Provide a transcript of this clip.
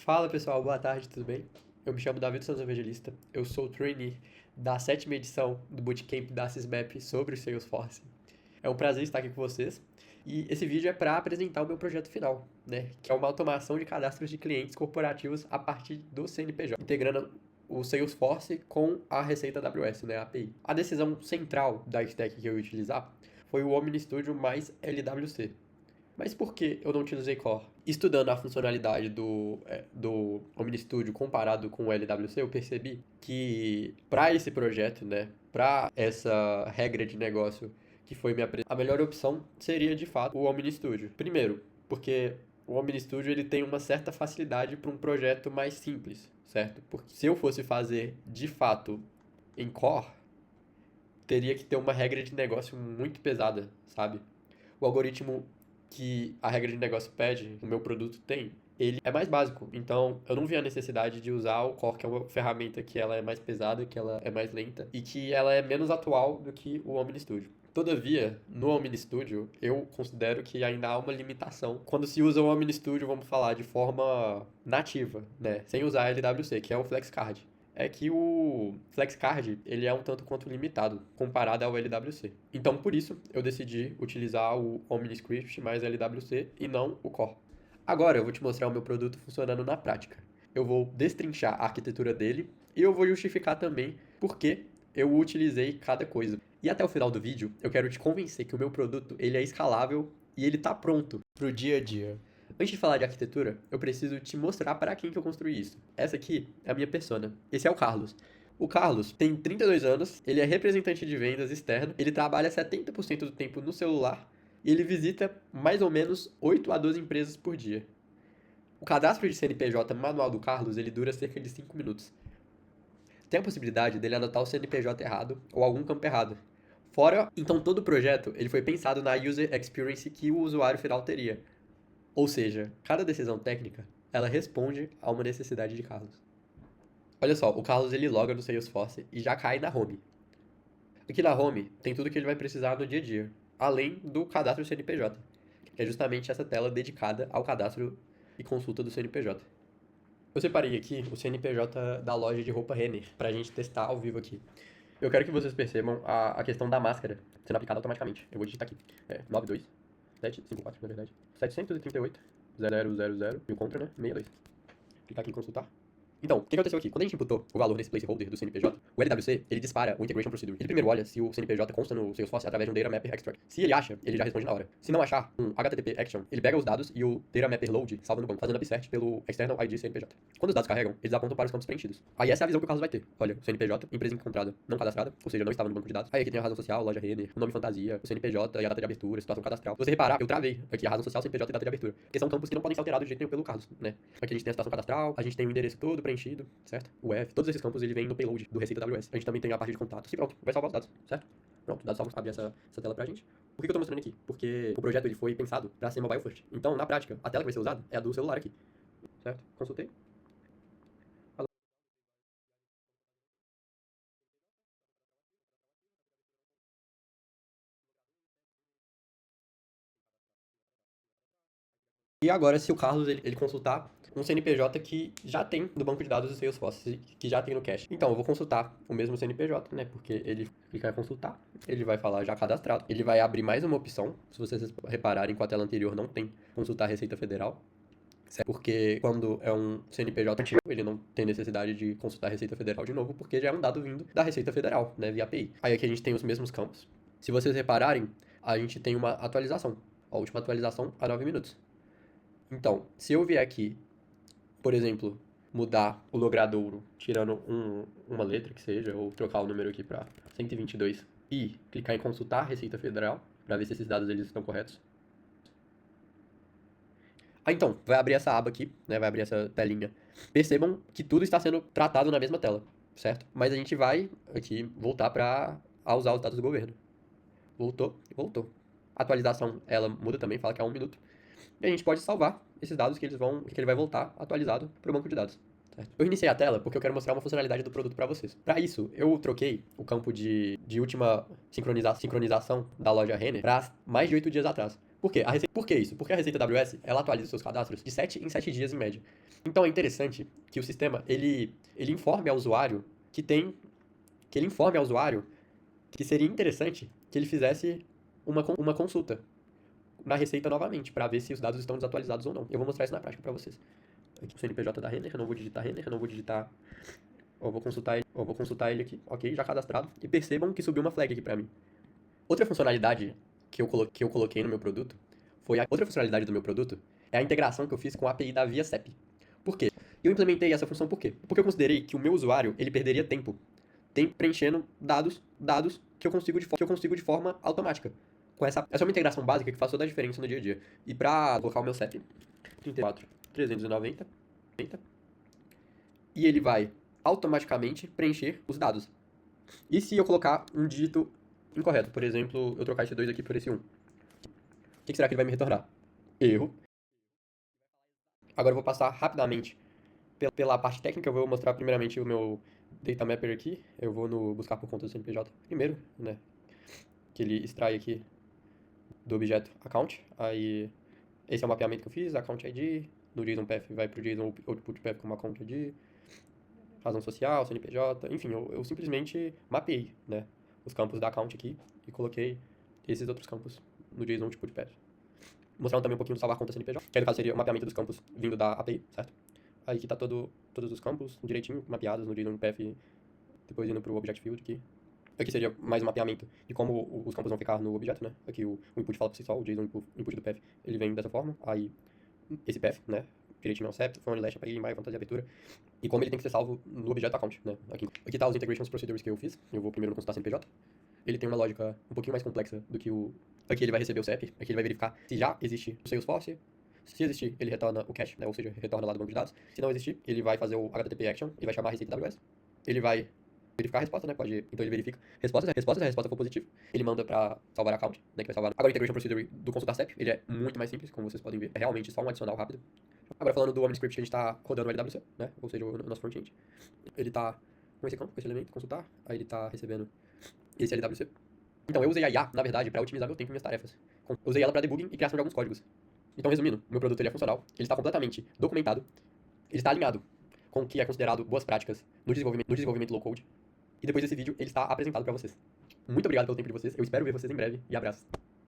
Fala pessoal, boa tarde, tudo bem? Eu me chamo David Santos Evangelista, eu sou o trainee da sétima edição do Bootcamp da Sysmap sobre o Salesforce. É um prazer estar aqui com vocês e esse vídeo é para apresentar o meu projeto final, né? Que é uma automação de cadastros de clientes corporativos a partir do CNPJ, integrando o Salesforce com a receita AWS, né, a API. A decisão central da stack que eu ia utilizar foi o Omni Studio mais LWC. Mas por que eu não utilizei Core? Estudando a funcionalidade do Omni Studio comparado com o LWC, eu percebi que para esse projeto, né, para essa regra de negócio que foi me apresentada, a melhor opção seria de fato o Omni Studio. Primeiro, porque o Omni Studio ele tem uma certa facilidade para um projeto mais simples, certo? Porque se eu fosse fazer de fato em Core, teria que ter uma regra de negócio muito pesada, sabe? O algoritmo que a regra de negócio pede, o meu produto tem, ele é mais básico. Então, eu não vi a necessidade de usar o Core, que é uma ferramenta que ela é mais pesada, que ela é mais lenta e que ela é menos atual do que o Omni Studio. Todavia, no Omni Studio, eu considero que ainda há uma limitação. Quando se usa o Omni Studio, vamos falar de forma nativa, né? Sem usar LWC, que é o FlexCard. É que o FlexCard, ele é um tanto quanto limitado, comparado ao LWC. Então, por isso, eu decidi utilizar o OmniScript mais LWC e não o Core. Agora, eu vou te mostrar o meu produto funcionando na prática. Eu vou destrinchar a arquitetura dele e eu vou justificar também por que eu utilizei cada coisa. E até o final do vídeo, eu quero te convencer que o meu produto ele é escalável e ele está pronto para o dia a dia. Antes de falar de arquitetura, eu preciso te mostrar para quem que eu construí isso. Essa aqui é a minha persona. Esse é o Carlos. O Carlos tem 32 anos, ele é representante de vendas externo, ele trabalha 70% do tempo no celular e ele visita mais ou menos 8 a 12 empresas por dia. O cadastro de CNPJ manual do Carlos, ele dura cerca de 5 minutos. Tem a possibilidade dele anotar o CNPJ errado ou algum campo errado. Fora, então todo o projeto, ele foi pensado na user experience que o usuário final teria. Ou seja, cada decisão técnica, ela responde a uma necessidade de Carlos. Olha só, o Carlos ele loga no Salesforce e já cai na home. Aqui na home tem tudo que ele vai precisar no dia a dia, além do cadastro CNPJ, que é justamente essa tela dedicada ao cadastro e consulta do CNPJ. Eu separei aqui o CNPJ da loja de roupa Renner, pra gente testar ao vivo aqui. Eu quero que vocês percebam a questão da máscara sendo aplicada automaticamente. Eu vou digitar aqui. 92754, na verdade. 738 000 e o contra, né? 62. Clicar aqui em consultar. Então, o que aconteceu aqui? Quando a gente imputou o valor nesse placeholder do CNPJ, o LWC, ele dispara o Integration Procedure. Ele primeiro olha se o CNPJ consta no Salesforce através de um Data Mapper Extract. Se ele acha, ele já responde na hora. Se não achar, um HTTP Action, ele pega os dados e o Data Mapper Load salva no banco, fazendo upsert pelo External ID CNPJ. Quando os dados carregam, eles apontam para os campos preenchidos. Aí essa é a visão que o Carlos vai ter. Olha, o CNPJ, empresa encontrada, não cadastrada, ou seja, não estava no banco de dados. Aí aqui tem a razão social, loja Renner, o nome fantasia, o CNPJ e a data de abertura, situação cadastral. Se você reparar, eu travei aqui a razão social, CNPJ e data de abertura. Porque são campos que não podem ser alterados de jeito nenhum pelo Carlos, né? Aqui a gente tem a situação cadastral, a gente tem o endereço todo preenchido, certo? O F, todos esses campos ele vem no payload do Receita AWS. A gente também tem a parte de contatos e pronto, vai salvar os dados, certo? Pronto, os dados salvos, abre essa tela pra gente. Por que eu tô mostrando aqui? Porque o projeto ele foi pensado pra ser mobile first. Então, na prática, a tela que vai ser usada é a do celular aqui, certo? Consultei. E agora, se o Carlos ele consultar um CNPJ que já tem no banco de dados do Salesforce, que já tem no cache. Então, eu vou consultar o mesmo CNPJ, né? Porque ele clicar em consultar, ele vai falar já cadastrado. Ele vai abrir mais uma opção. Se vocês repararem, com a tela anterior não tem consultar a Receita Federal. Porque quando é um CNPJ antigo, ele não tem necessidade de consultar a Receita Federal de novo, porque já é um dado vindo da Receita Federal, né? Via API. Aí aqui a gente tem os mesmos campos. Se vocês repararem, a gente tem uma atualização. A última atualização há 9 minutos. Então, se eu vier aqui, por exemplo, mudar o logradouro, tirando uma letra que seja, ou trocar o número aqui para 122 e clicar em consultar a Receita Federal, para ver se esses dados eles estão corretos. Ah, então, vai abrir essa aba aqui, né, vai abrir essa telinha. Percebam que tudo está sendo tratado na mesma tela, certo? Mas a gente vai aqui voltar para usar os dados do governo. Voltou, voltou. A atualização, ela muda também, fala que é 1 minuto. E a gente pode salvar esses dados que ele vai voltar atualizado para o banco de dados. Certo? Eu iniciei a tela porque eu quero mostrar uma funcionalidade do produto para vocês. Para isso, eu troquei o campo de última sincronização da loja Renner para mais de 8 dias atrás. Por que isso? Porque a Receita AWS, ela atualiza os seus cadastros de 7 em 7 dias em média. Então é interessante que o sistema, ele informe ao usuário que ele informe ao usuário que seria interessante que ele fizesse uma consulta na Receita novamente, para ver se os dados estão desatualizados ou não. Eu vou mostrar isso na prática para vocês. Aqui o CNPJ da Renner, eu não vou digitar Renner, eu não vou digitar... Eu vou consultar ele aqui, ok, já cadastrado. E percebam que subiu uma flag aqui para mim. Outra funcionalidade que eu coloquei no meu produto outra funcionalidade do meu produto é a integração que eu fiz com a API da ViaCep. Por quê? Eu implementei essa função por quê? Porque eu considerei que o meu usuário, ele perderia tempo preenchendo dados que eu consigo de forma automática. Essa é uma integração básica que faz toda a diferença no dia a dia. E para colocar o meu CEP, 34.390, e ele vai automaticamente preencher os dados. E se eu colocar um dígito incorreto, por exemplo, eu trocar esse 2 aqui por esse 1, o que será que ele vai me retornar? Erro. Agora eu vou passar rapidamente pela parte técnica. Eu vou mostrar primeiramente o meu data mapper aqui. Eu vou no buscar por conta do CNPJ primeiro, né? Que ele extrai aqui do objeto account. Aí esse é o mapeamento que eu fiz, account ID. No JSON path vai pro JSON output path como account ID, razão social, CNPJ, enfim, eu simplesmente mapeei, né, os campos da account aqui e coloquei esses outros campos no JSON output path. Mostrando também um pouquinho do salvar conta CNPJ, que no caso seria o mapeamento dos campos vindo da API, certo? Aí aqui tá todos os campos direitinho mapeados no JSON path, depois indo pro object field aqui. Aqui seria mais um mapeamento de como os campos vão ficar no objeto, né? Aqui o input fala por si só, o JSON input do path, ele vem dessa forma. Aí esse path, né? Direitinho ao CEP, phone, lash, API, my, fantasia, abertura. E como ele tem que ser salvo no objeto account, né? Aqui tá os integrations procedures que eu fiz. Eu vou primeiro consultar CNPJ. Ele tem uma lógica um pouquinho mais complexa do que o... Aqui ele vai receber o CEP, aqui ele vai verificar se já existe o Salesforce. Se existir, ele retorna o cache, né? Ou seja, retorna lá do banco de dados. Se não existir, ele vai fazer o HTTP action e vai chamar a receita AWS. Ele vai verificar a resposta, né? Então ele verifica se a resposta for positiva, ele manda pra salvar account, né? Que vai salvar. Agora o integration procedure do consultar CEP, ele é muito mais simples, como vocês podem ver. É realmente só um adicional rápido. Agora falando do OmniScript, a gente tá rodando o LWC, né? Ou seja, o nosso front-end. Ele tá com esse campo, com esse elemento, consultar. Aí ele tá recebendo esse LWC. Então eu usei a IA, na verdade, para otimizar meu tempo e minhas tarefas. Eu usei ela para debugging e criação de alguns códigos. Então, resumindo, meu produto ele é funcional, ele está completamente documentado, ele está alinhado com o que é considerado boas práticas no desenvolvimento low code. E depois desse vídeo, ele está apresentado para vocês. Muito obrigado pelo tempo de vocês, eu espero ver vocês em breve e abraço.